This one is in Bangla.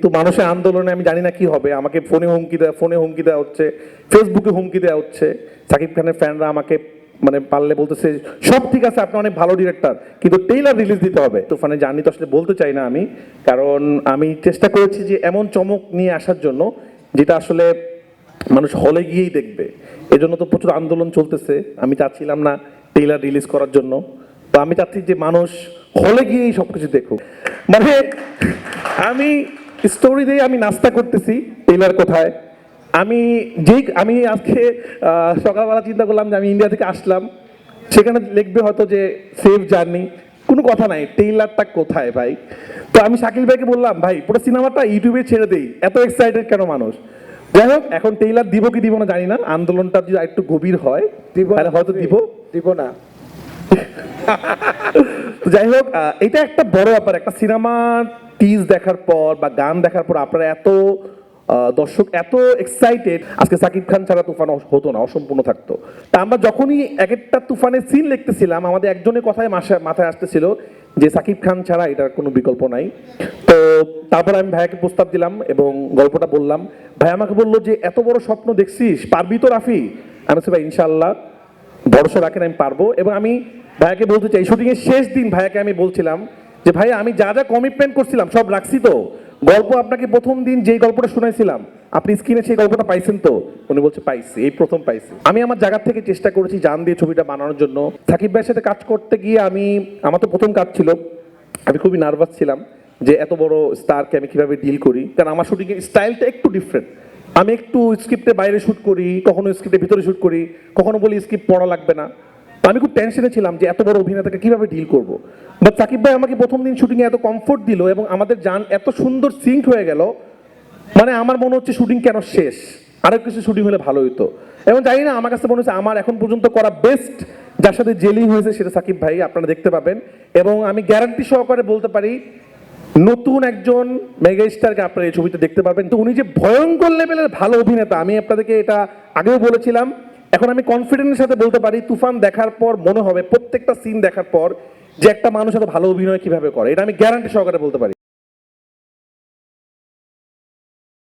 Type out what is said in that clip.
তো মানুষের আন্দোলনে আমি জানি না কি হবে, আমাকে ফোনে হুমকি দেওয়া হচ্ছে, ফেসবুকে হুমকি দেওয়া হচ্ছে। সাকিব খানের ফ্যানরা আমাকে মানে পারলে বলতেছে সব ঠিক আছে, আপনি অনেক ভালো ডিরেক্টর, কিন্তু ট্রেইলার রিলিজ দিতে হবে। তুফানের জার্নি তো আসলে বলতে চাই না আমি, কারণ আমি চেষ্টা করেছি যে এমন চমক নিয়ে আসার জন্য যেটা আসলে মানুষ হলে গিয়েই দেখবে। এজন্য তো প্রচুর আন্দোলন চলতেছে। আমি চাচ্ছিলাম না ট্রেইলার রিলিজ করার জন্য, তো আমি চাচ্ছি যে মানুষ হলে গিয়েই সবকিছু দেখুক। মানে আমি স্টোরি দিয়ে আমি নাস্তা করতেছি, ট্রেলার কোথায়। আমি আজকে সকালবেলা চিন্তা করলাম যে আমি ইন্ডিয়া থেকে আসলাম, সেখানে লিখবে হয়তো যে সেফ জার্নি, কোনো কথা নাই, ট্রেইলারটা কোথায় ভাই। তো আমি শাকিল ভাইকে বললাম, ভাই পুরো সিনেমাটা ইউটিউবে ছেড়ে দেই, এত এক্সাইটেড কেন মানুষ। যাই হোক, এখন ট্রেইলার দিব কি দিব না জানি না, আন্দোলনটা যদি একটু গভীর হয় তাহলে হয়তো দিব না। তো যাই হোক, এটা একটা বড় ব্যাপার। একটা সিনেমা টিজ দেখার পর বা গান দেখার পর আপনারা এত দর্শক এত এক্সাইটেড, আজকে সাকিব খান ছাড়া তুফান হতো না, অসম্পূর্ণ থাকতো। তা আমরা যখনই এক একটা তুফানের সিন লিখতেছিলাম, আমাদের একজনের কথায় মাথায় আসতেছিল যে সাকিব খান ছাড়া এটার কোনো বিকল্প নাই। তো তারপর আমি ভাইয়াকে প্রস্তাব দিলাম এবং গল্পটা বললাম। ভাই আমাকে বললো যে এত বড় স্বপ্ন দেখছিস, পারবি তো রাফি? আমি বলছি ভাই ইনশাল্লাহ, ভরসা রাখেন, আমি পারবো। এবং আমি ভাইয়াকে বলতে চাই, শুটিং এর শেষ দিন ভাইয়াকে আমি বলছিলাম যে ভাইয়া আমি যা যা কমিটমেন্ট করছিলাম সব রাখছি তো, গল্প আপনাকে প্রথম দিন যেই গল্পটা শুনাইছিলাম আপনি স্ক্রিনে সেই গল্পটা পাইছেন তো? উনি বলছে পাইছি, এই প্রথম পাইছি। আমি আমার জায়গা থেকে চেষ্টা করেছি জান দিয়ে ছবিটা বানানোর জন্য। সাকিব ভাইয়ের সাথে কাজ করতে গিয়ে আমার তো প্রথম কাজ ছিল, আমি খুবই নার্ভাস ছিলাম যে এত বড় স্টারকে আমি কিভাবে ডিল করি, কারণ আমার শুটিং এর স্টাইলটা একটু ডিফারেন্ট। আমি একটু স্ক্রিপ্টের বাইরে শুট করি, কখনো স্ক্রিপ্টের ভিতরে শুট করি, কখনো বলি স্ক্রিপ্ট পড়া লাগবে না। তো আমি খুব টেনশনে ছিলাম যে এত বড় অভিনেতাকে কিভাবে ডিল করব। বাট সাকিব ভাই আমাকে প্রথম দিন শুটিংয়ে এত কমফোর্ট দিল এবং আমাদের জান এত সুন্দর সিঙ্ক হয়ে গেল, মানে আমার মনে হচ্ছে শুটিং কেন শেষ, আরো কিছু শুটিং হলে ভালো হতো। এবং জানি না, আমার কাছে মনে হচ্ছে আমার এখন পর্যন্ত করা বেস্ট যার সাথে জেলি হয়েছে সেটা সাকিব ভাই, আপনারা দেখতে পাবেন। এবং আমি গ্যারান্টি সহকারে বলতে পারি নতুন একজন মেগা স্টারকে আপনারা এই ছবিতে দেখতে পাবেন। তো উনি যে ভয়ঙ্কর লেভেলের ভালো অভিনেতা, আমি আপনাদেরকে এটা আগেও বলেছিলাম, এখন আমি কনফিডেন্সের সাথে বলতে পারি তুফান দেখার পর মনে হবে প্রত্যেকটা সিন দেখার পর যে একটা মানুষ এত ভালো অভিনয় কিভাবে করে, এটা আমি গ্যারান্টি সহকারে বলতে পারি।